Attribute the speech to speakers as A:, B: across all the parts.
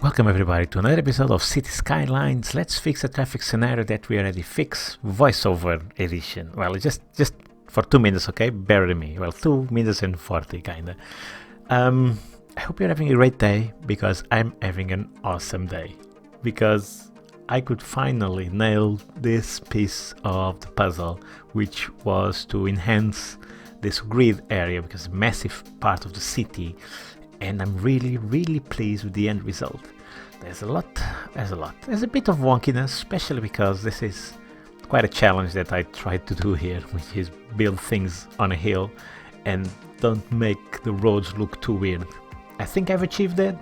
A: Welcome everybody to another episode of City Skylines. Let's fix a traffic scenario that we already fixed, voiceover edition. Well, just for 2 minutes, okay? Bear with me. Well, 2 minutes and 40, kinda. I hope you're having a great day, because I'm having an awesome day. Because I could finally nail this piece of the puzzle, which was to enhance this grid area, because a massive part of the city, and I'm really pleased with the end result. There's a bit of wonkiness, especially because this is quite a challenge that I tried to do here, which is build things on a hill and don't make the roads look too weird. I think I've achieved that,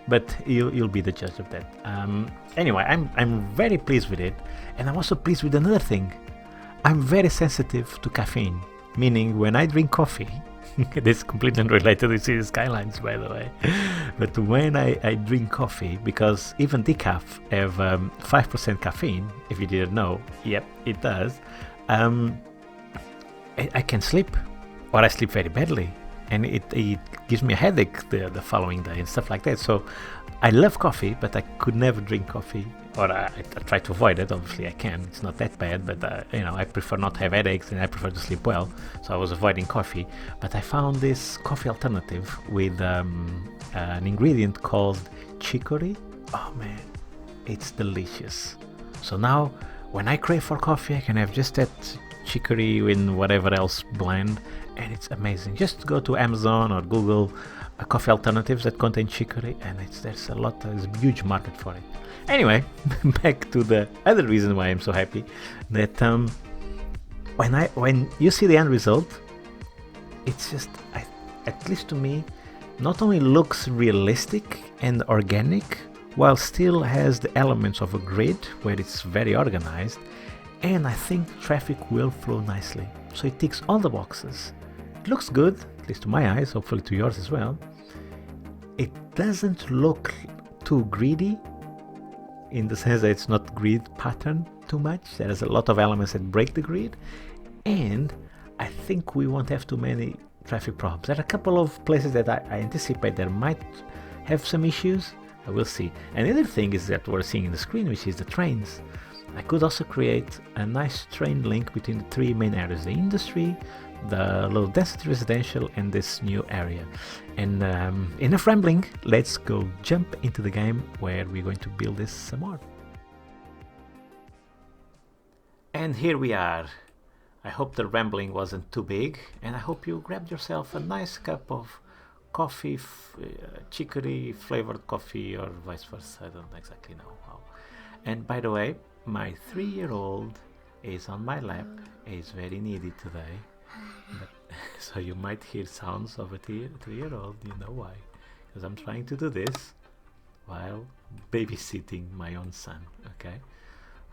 A: but you'll be the judge of that. Anyway, I'm very pleased with it, and I'm also pleased with another thing. I'm very sensitive to caffeine, meaning when I drink coffee, this is completely unrelated to City Skylines, by the way, but when I drink coffee, because even decaf have 5% caffeine, if you didn't know, yep, it does, I can sleep, or I sleep very badly, and it gives me a headache the following day and stuff like that. So I love coffee, but I could never drink coffee, or I try to avoid it. Obviously I can, it's not that bad, but I prefer not to have headaches, and I prefer to sleep well, so I was avoiding coffee. But I found this coffee alternative with an ingredient called chicory. Oh man, it's delicious. So now when I crave for coffee, I can have just that chicory in whatever else blend, and it's amazing. Just go to Amazon or Google coffee alternatives that contain chicory, and there's a huge market for it. Anyway, back to the other reason why I'm so happy, that when you see the end result, it's just, at least to me, not only looks realistic and organic, while still has the elements of a grid where it's very organized, and I think traffic will flow nicely. So it ticks all the boxes. It looks good, at least to my eyes, hopefully to yours as well. It doesn't look too greedy, in the sense that it's not grid pattern too much. There's a lot of elements that break the grid, and I think we won't have too many traffic problems. There are a couple of places that I anticipate there might have some issues. I will see. And the other thing is that we're seeing in the screen, which is the trains. I could also create a nice train link between the three main areas: the industry, the low density residential, and this new area. And enough rambling, let's go jump into the game where we're going to build this some more. And here we are. I hope the rambling wasn't too big, and I hope you grabbed yourself a nice cup of coffee, chicory flavored coffee, or vice versa. I don't exactly know how. And by the way, my 3-year-old is on my lap. He's very needy today. But, so you might hear sounds of a 3-year-old. You know why? Because I'm trying to do this while babysitting my own son. Okay?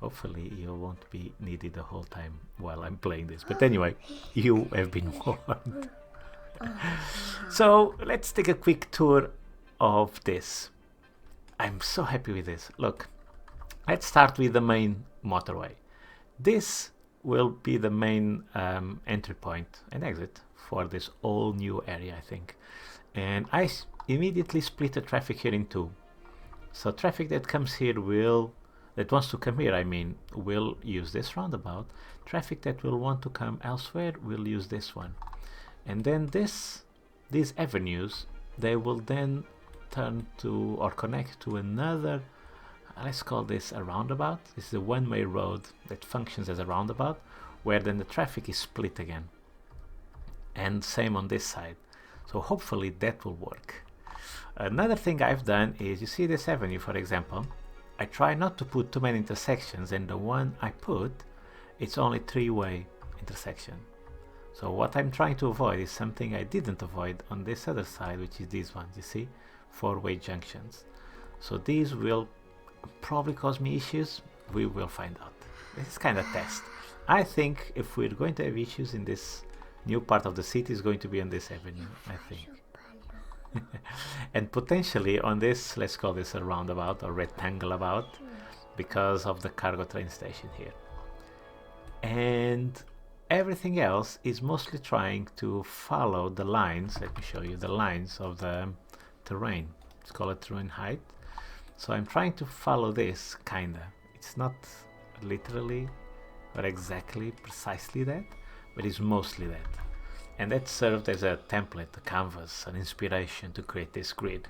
A: Hopefully you won't be needy the whole time while I'm playing this. But anyway, you have been warned. So let's take a quick tour of this. I'm so happy with this. Look, let's start with the main motorway. This will be the main entry point and exit for this all new area, I think. And I immediately split the traffic here in two. So traffic that comes here that wants to come here, will use this roundabout. Traffic that will want to come elsewhere will use this one. And then these avenues, they will then turn to or connect to another, let's call this a roundabout. This is a one-way road that functions as a roundabout, where then the traffic is split again. And same on this side. So hopefully that will work. Another thing I've done is, you see this avenue, for example, I try not to put too many intersections, and the one I put, it's only 3-way intersection. So what I'm trying to avoid is something I didn't avoid on this other side, which is these ones, you see, 4-way junctions. So these will probably cause me issues. We will find out. This is kind of test. I think if we're going to have issues in this new part of the city, it's going to be on this avenue, I think. And potentially on this, let's call this a roundabout or rectangle about, because of the cargo train station here. And everything else is mostly trying to follow the lines. Let me show you the lines of the terrain. Let's call it terrain height. So I'm trying to follow this, kinda. It's not literally or exactly precisely that, but it's mostly that. And that served as a template, a canvas, an inspiration to create this grid.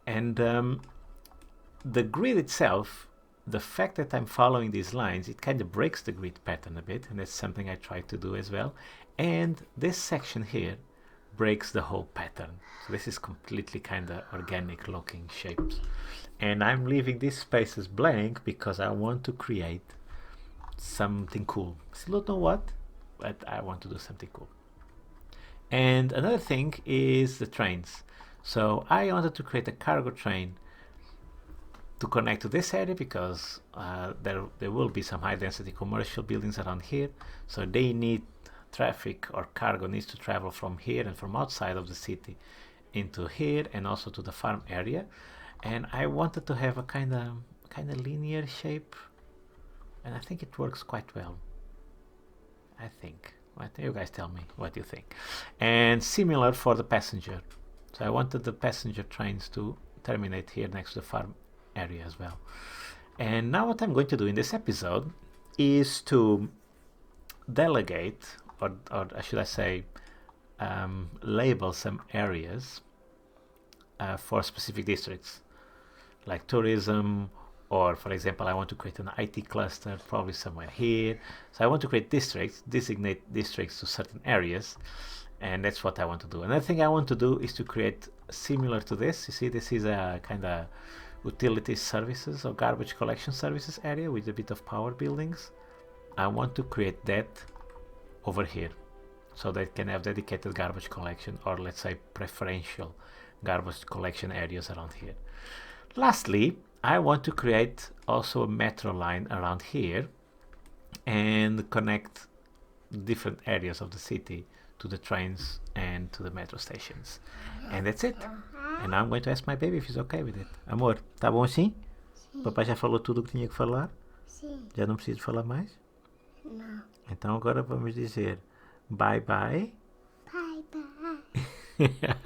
A: And the grid itself, the fact that I'm following these lines, it kind of breaks the grid pattern a bit, and that's something I try to do as well. And this section here breaks the whole pattern. So this is completely kind of organic looking shapes. And I'm leaving these spaces blank because I want to create something cool. Still don't know what, but I want to do something cool. And another thing is the trains. So I wanted to create a cargo train to connect to this area because there will be some high density commercial buildings around here, so they need traffic, or cargo needs to travel from here and from outside of the city into here and also to the farm area. And I wanted to have a kind of linear shape, and I think it works quite well. I think. What you guys tell me what you think. And similar for the passenger. So I wanted the passenger trains to terminate here next to the farm area as well. And now what I'm going to do in this episode is to delegate, or should I say label some areas for specific districts, like tourism, or for example I want to create an IT cluster probably somewhere here. So I want to create districts, designate districts to certain areas, and that's what I want to do. Another thing I want to do is to create similar to this. You see, this is a kind of utility services or garbage collection services area with a bit of power buildings. I want to create that over here so that it can have dedicated garbage collection, or let's say preferential garbage collection areas around here. Lastly, I want to create also a metro line around here and connect different areas of the city to the trains and to the metro stations. And that's it. And now I'm going to ask my baby if he's okay with it. Amor, tá bom assim? Sim. Papai já falou tudo o que tinha que falar? Sim. Já não preciso falar mais? Não. Então agora vamos dizer bye bye. Bye bye.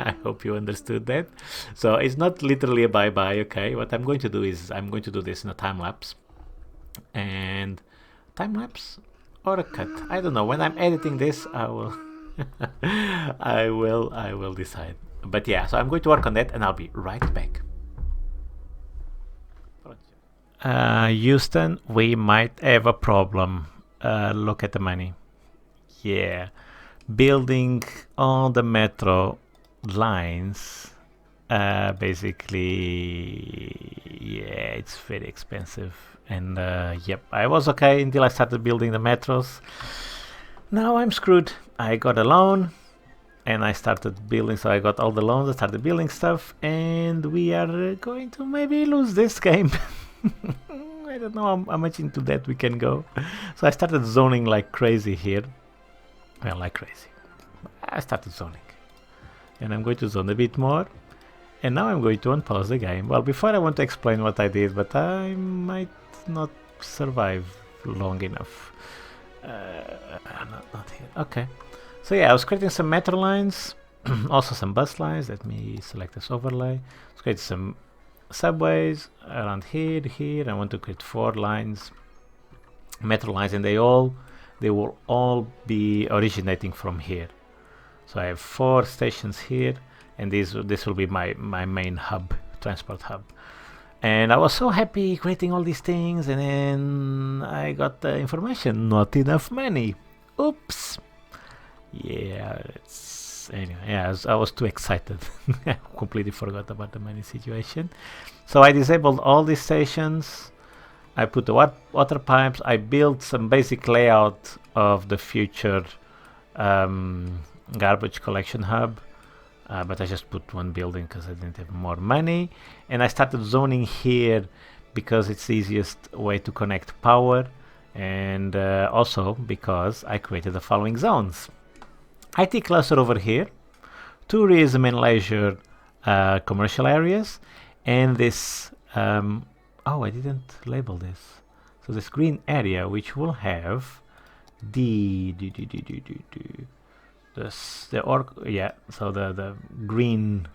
A: I hope you understood that. So it's not literally a bye bye, okay? What I'm going to do is I'm going to do this in a time lapse. And time lapse or a cut. I don't know. When I'm editing this, I will I will decide. But yeah, so I'm going to work on that and I'll be right back. Houston, we might have a problem. Look at the money. Yeah, building all the metro lines, basically, yeah, it's very expensive. And yep, I was okay until I started building the metros. Now I'm screwed. I got a loan and I started building, so I got all the loans, I started building stuff, and we are going to maybe lose this game. I don't know how much into that we can go. So I started zoning like crazy here. Well, like crazy. I started zoning. And I'm going to zone a bit more. And now I'm going to unpause the game. Well, before I want to explain what I did, but I might not survive long enough. Not here. Okay. So yeah, I was creating some metro lines, also some bus lines. Let me select this overlay. Let's create some subways around here. I want to create 4 lines, metro lines, and they will all be originating from here. So I have 4 stations here, and this will be my main hub, transport hub. And I was so happy creating all these things, and then I got the information, not enough money. Oops. Yeah, anyway, yeah, I was too excited. I completely forgot about the money situation. So I disabled all these stations. I put the water pipes. I built some basic layout of the future garbage collection hub. But I just put 1 building because I didn't have more money. And I started zoning here because it's the easiest way to connect power. And also because I created the following zones. IT cluster over here, tourism and leisure commercial areas, and this, oh, I didn't label this. So this green area, which will have the green,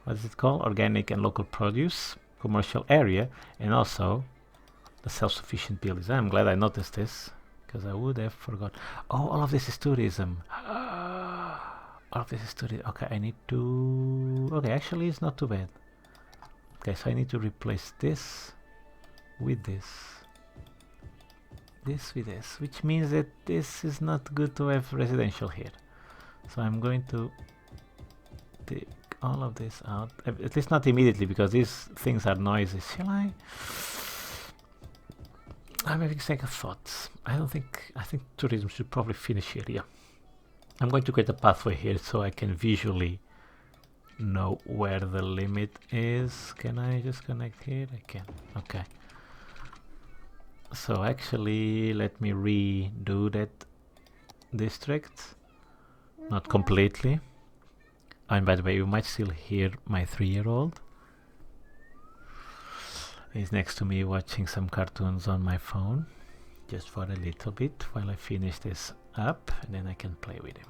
A: what is it called? Organic and local produce. commercial area, and also the self-sufficient buildings. I'm glad I noticed this, because I would have forgot. Oh, all of this is tourism. All of this is tourism. Okay, I need to... Okay, actually it's not too bad. Okay, so I need to replace this with this. This with this, which means that this is not good to have residential here. So I'm going to take all of this out, at least not immediately, because these things are noisy. Shall I? I'm having second thoughts. I think tourism should probably finish here. Yeah, I'm going to create a pathway here so I can visually know where the limit is. Can I just connect here? I can. Okay. So actually, let me redo that district. Not completely. And by the way, you might still hear my 3-year-old. He's next to me watching some cartoons on my phone, just for a little bit while I finish this up, and then I can play with him.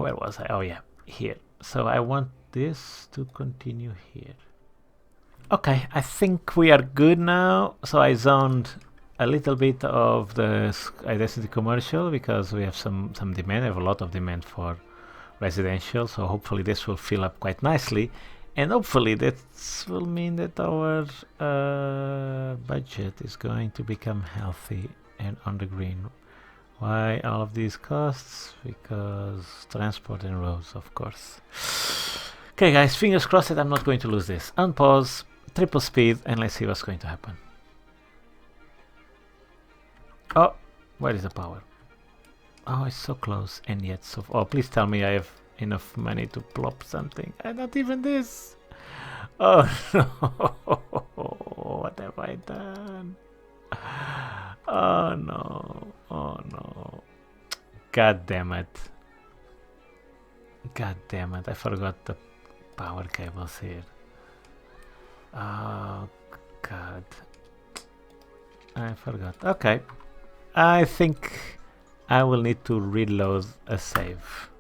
A: Where was I? Oh yeah, here. So I want this to continue here. Okay, I think we are good now. So I zoned a little bit of the identity commercial because we have some demand. I have a lot of demand for residential, so hopefully this will fill up quite nicely, and hopefully that will mean that our budget is going to become healthy and on the green. Why all of these costs? Because transport and roads, of course. Okay guys, fingers crossed that I'm not going to lose this. Unpause, triple speed, and let's see what's going to happen. Oh, where is the power? Oh, it's so close, and yet so... Oh, please tell me I have enough money to plop something. Not even this. Oh no, what have I done? Oh no, oh no. God damn it. God damn it, I forgot the power cables here. Oh God. I forgot. Okay. I think I will need to reload a save.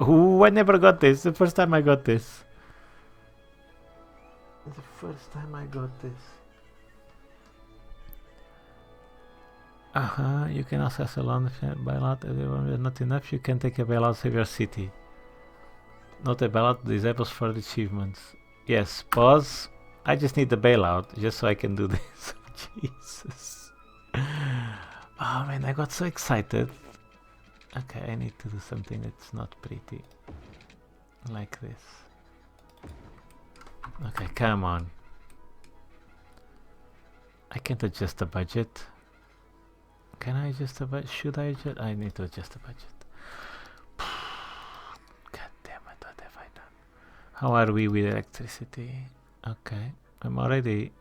A: Ooh, I never got this. The first time I got this. The first time I got this. You can access a loan bailout. Everyone not enough. You can take a bailout, save your city. Not a bailout disables for the achievements. Yes, pause. I just need the bailout just so I can do this. Jesus. Oh man, I got so excited. Okay, I need to do something that's not pretty. Like this. Okay, come on. I can't adjust the budget. Can I adjust the budget? Should I adjust? I need to adjust the budget. God damn it, what have I done? How are we with electricity? Okay, I'm already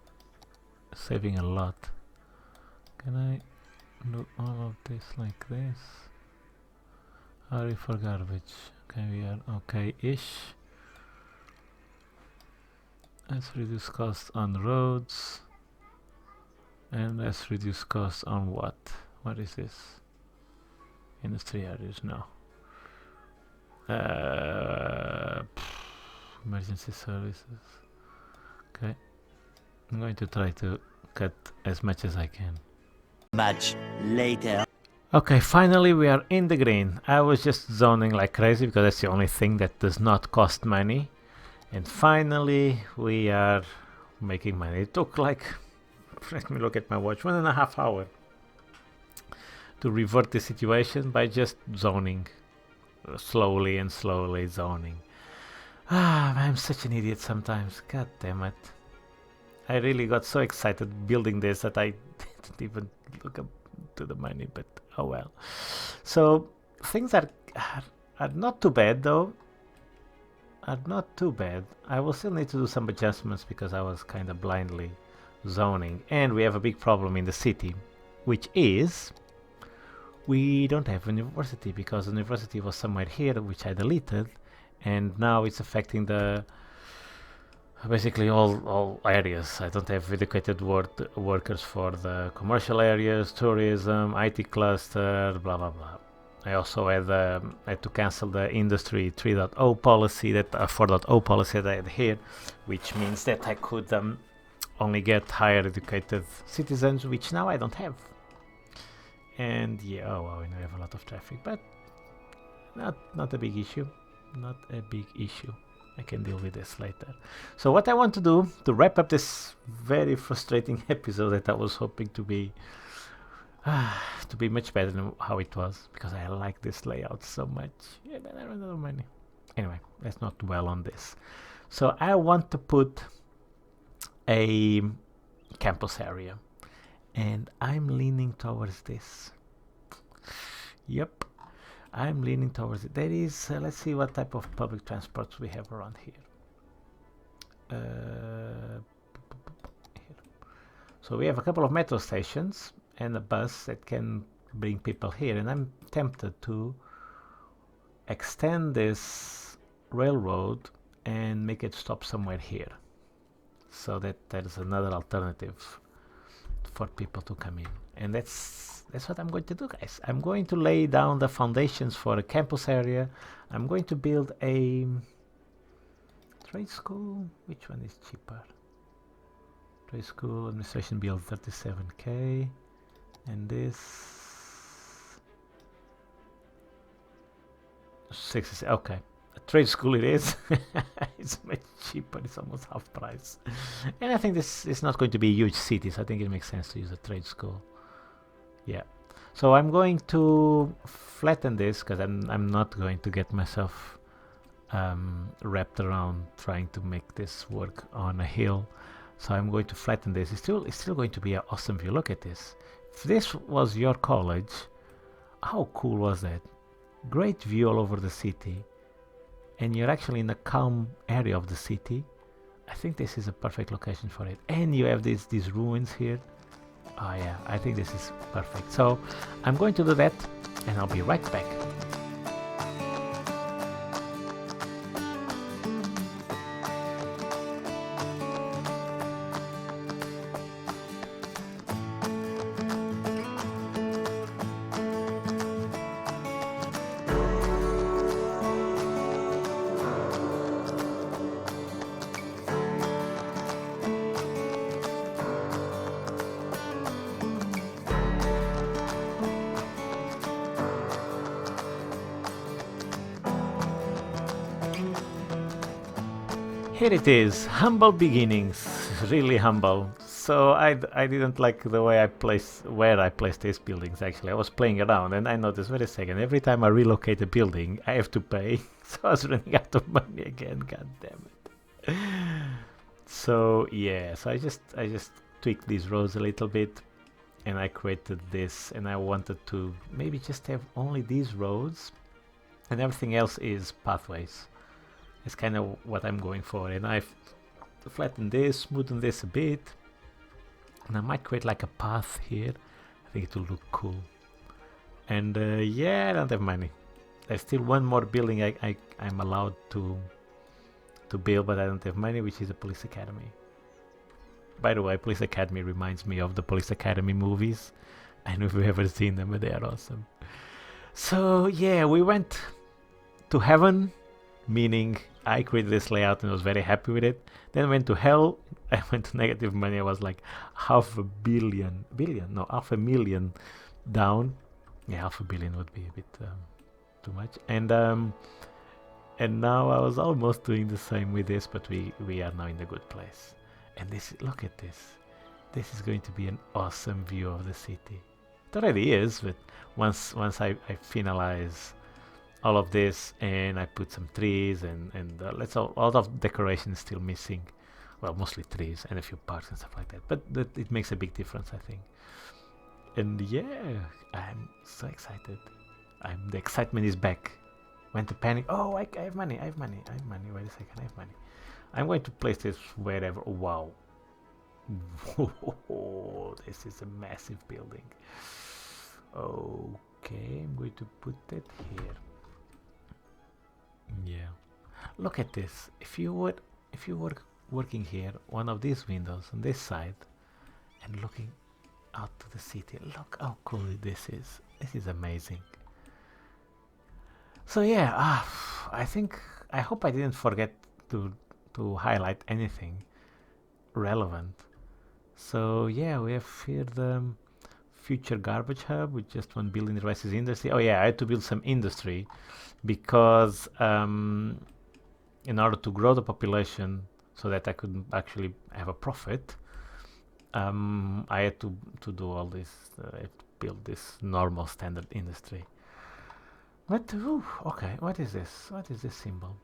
A: saving a lot. Can I do all of this like this? How are we for garbage? Okay, we are okay-ish. Let's reduce costs on roads. And let's reduce costs on what? What is this? Industry areas? No. Emergency services. Okay. I'm going to try to cut as much as I can.
B: Much later.
A: Okay, finally we are in the green. I was just zoning like crazy because that's the only thing that does not cost money. And finally we are making money. It took like, let me look at my watch, 1.5 hours to revert the situation by just zoning. Slowly and slowly zoning. I'm such an idiot sometimes. God damn it. I really got so excited building this that I didn't even look up to the money, but oh well. So things are not too bad though. Are not too bad. I will still need to do some adjustments because I was kind of blindly zoning, and we have a big problem in the city, which is we don't have a university because the university was somewhere here, which I deleted, and now it's affecting the basically all areas. I don't have educated workers for the commercial areas, tourism, IT cluster, blah blah blah. I also had to cancel the Industry 3.0 policy, that 4.0 policy that I had here, which means that I could only get higher educated citizens, which now I don't have. And yeah, oh wow, I have a lot of traffic, but not a big issue. Not a big issue. I can deal with this later. So what I want to do to wrap up this very frustrating episode that I was hoping to be much better than how it was, because I like this layout so much. Yeah, but I don't know money. Anyway, let's not dwell on this. So I want to put a campus area, and I'm leaning towards this. Yep, I'm leaning towards it. There is, let's see what type of public transports we have around here. So we have a couple of metro stations and a bus that can bring people here, and I'm tempted to extend this railroad and make it stop somewhere here, so that there's another alternative for people to come in. And that's what I'm going to do, guys. I'm going to lay down the foundations for a campus area. I'm going to build a trade school. Which one is cheaper? Trade school administration build 37k, and this 60. Okay, a trade school it is. It's much cheaper. It's almost half price. And I think this is not going to be a huge city, so I think it makes sense to use a trade school. Yeah. So I'm going to flatten this, because I'm not going to get myself wrapped around trying to make this work on a hill. So I'm going to flatten this. It's still going to be an awesome view. Look at this. If this was your college, how cool was that? Great view all over the city, and you're actually in a calm area of the city. I think this is a perfect location for it. And you have these ruins here. Oh yeah, I think this is perfect. So I'm going to do that, and I'll be right back. Here it is, humble beginnings, really humble. So I didn't like the way where I placed these buildings. Actually, I was playing around, and I noticed, wait a second, every time I relocate a building, I have to pay. So I was running out of money again. God damn it. So yeah, so I just tweaked these roads a little bit, and I created this, and I wanted to maybe just have only these roads, and everything else is pathways. It's kind of what I'm going for, and I've flattened this, smoothened this a bit, and I might create like a path here. I think it will look cool. And yeah, I don't have money. There's still one more building I'm allowed to build, but I don't have money, which is a police academy. By the way, Police Academy reminds me of the Police Academy movies. I don't know if you've ever seen them, but they are awesome. So yeah, we went to heaven, meaning I created this layout and was very happy with it. Then I went to hell. I went to negative money. I was like half a million down. Yeah, half a billion would be a bit too much. And now I was almost doing the same with this, but we are now in a good place. And look at this. This is going to be an awesome view of the city. It already is, but once I finalize all of this, and I put some trees and a lot of decoration is still missing. Well, mostly trees and a few parks and stuff like that, but it makes a big difference, I think. And yeah, I'm so excited. The excitement is back. Went to panic. Oh, I have money. Wait a second, I have money. I'm going to place this wherever. Wow. Whoa, this is a massive building. Okay, I'm going to put that here. Yeah, look at this. If you were working here, one of these windows on this side, and looking out to the city, look how cool this is. This is amazing. So yeah, I hope I didn't forget to highlight anything relevant. So yeah, we have here the future garbage hub with just 1 billion devices industry. Oh yeah, I had to build some industry because in order to grow the population so that I could actually have a profit, I had to do all this. I had to build this normal standard industry. But okay, what is this? What is this symbol?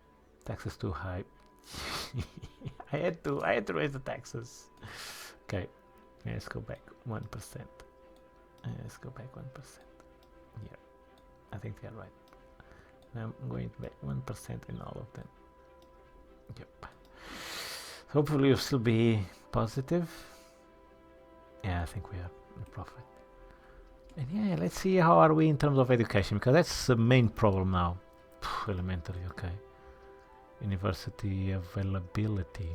A: Taxes too high. I had to raise the taxes. Okay, let's go back 1%. Let's go back 1%. Yeah, I think they are right. Now I'm going back 1% in all of them. Yep. Hopefully you'll still be positive. Yeah, I think we are in profit. And yeah, let's see how are we in terms of education, because that's the main problem now. Elementary, okay. University availability.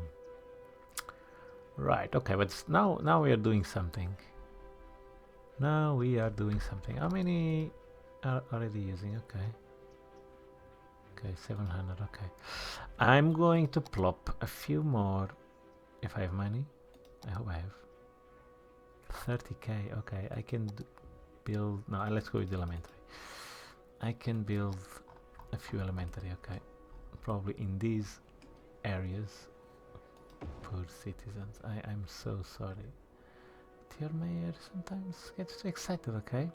A: Right, okay, but now we are doing something. Now we are doing something. How many are already using? Okay. Okay, 700, okay. I'm going to plop a few more if I have money. I hope I have. 30k, okay, I can build, no, let's go with elementary. I can build a few elementary, okay. Probably in these areas. Poor citizens, I'm so sorry. Dear Mayor sometimes gets too excited, okay?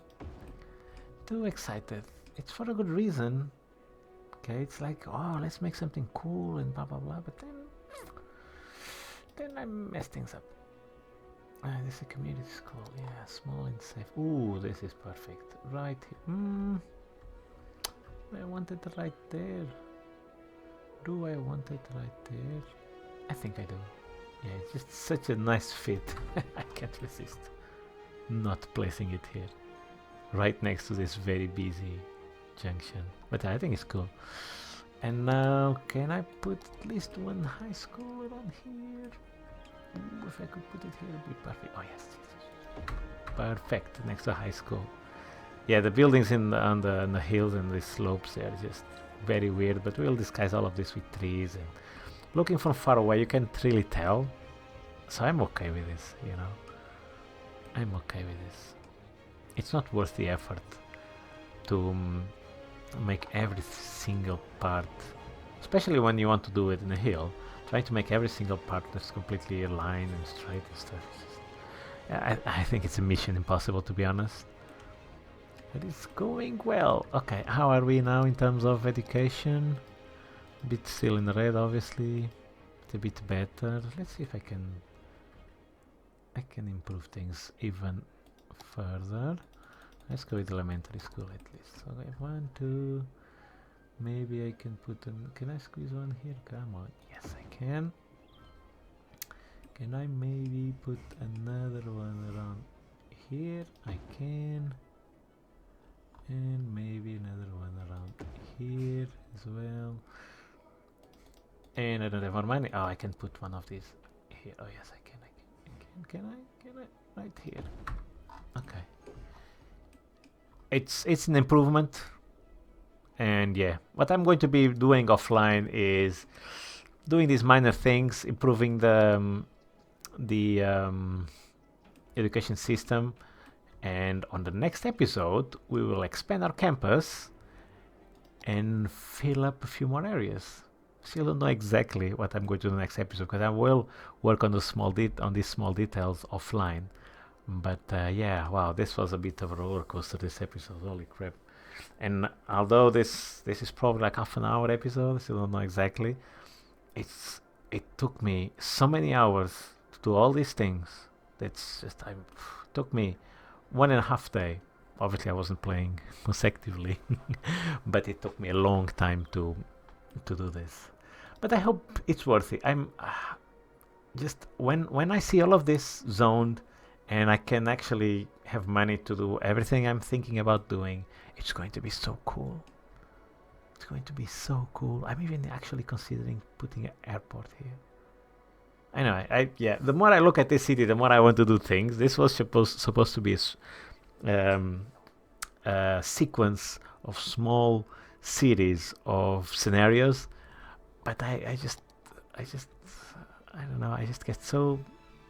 A: Too excited. It's for a good reason. Okay, it's like, oh, let's make something cool and blah blah blah, but then I mess things up. This is a community school, yeah, small and safe. Ooh, this is perfect. Right here. I want it right there. Do I want it right there? I think I do. Yeah, it's just such a nice fit. I can't resist not placing it here. Right next to this very busy junction. But I think it's cool. And now, can I put at least one high school around here? Ooh, if I could put it here, it would be perfect. Oh yes, perfect, next to high school. Yeah, the buildings on the hills and the slopes, they are just very weird, but we'll disguise all of this with trees. And looking from far away, you can't really tell. So I'm okay with this, you know. I'm okay with this. It's not worth the effort to make every single part, especially when you want to do it in a hill. Try to make every single part that's completely aligned and straight and stuff. I think it's a mission impossible, to be honest. But it's going well. Okay, how are we now in terms of education? A bit still in the red, obviously. It's a bit better. Let's see if I can improve things even further. Let's go with elementary school at least. So I have 1, 2. Maybe I can put an. Can I squeeze one here? Come on. Yes, I can. Can I maybe put another one around here? I can. And maybe another one around here as well. And I don't have more money. Oh, I can put one of these here. Oh yes, I can. Can I? Right here. Okay. It's an improvement. And yeah, what I'm going to be doing offline is doing these minor things, improving the education system. And on the next episode, we will expand our campus and fill up a few more areas. Still don't know exactly what I'm going to do next episode, because I will work on these small details offline. But yeah, wow, this was a bit of a roller coaster, this episode. Holy crap! And although this is probably like half an hour episode, I still don't know exactly. It took me so many hours to do all these things. That's just took me 1.5 days. Obviously, I wasn't playing consecutively, but it took me a long time to do this. But I hope it's worth it. I'm just when I see all of this zoned, and I can actually have money to do everything I'm thinking about doing, it's going to be so cool. It's going to be so cool. I'm even actually considering putting an airport here. I know. Yeah. The more I look at this city, the more I want to do things. This was supposed to be a sequence of small series of scenarios, but I don't know, I just get so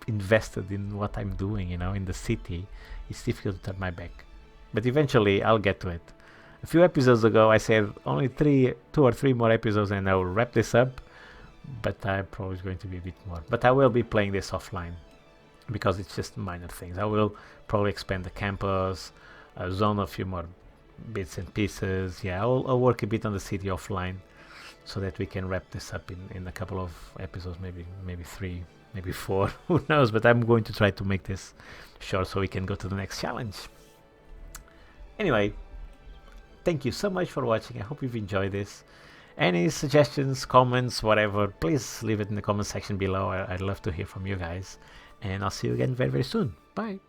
A: invested in what I'm doing, in the city. It's difficult to turn my back, but eventually I'll get to it. A few episodes ago I said only 2 or 3 more episodes and I will wrap this up, but I'm probably going to be a bit more. But I will be playing this offline because it's just minor things. I will probably expand the campus, zone a few more bits and pieces. Yeah, I'll work a bit on the city offline so that we can wrap this up in a couple of episodes, maybe 3, maybe 4, who knows. But I'm going to try to make this short so we can go to the next challenge. Anyway, thank you so much for watching. I hope you've enjoyed this. Any suggestions, comments, whatever, please leave it in the comment section below. I'd love to hear from you guys. And I'll see you again very, very soon. Bye.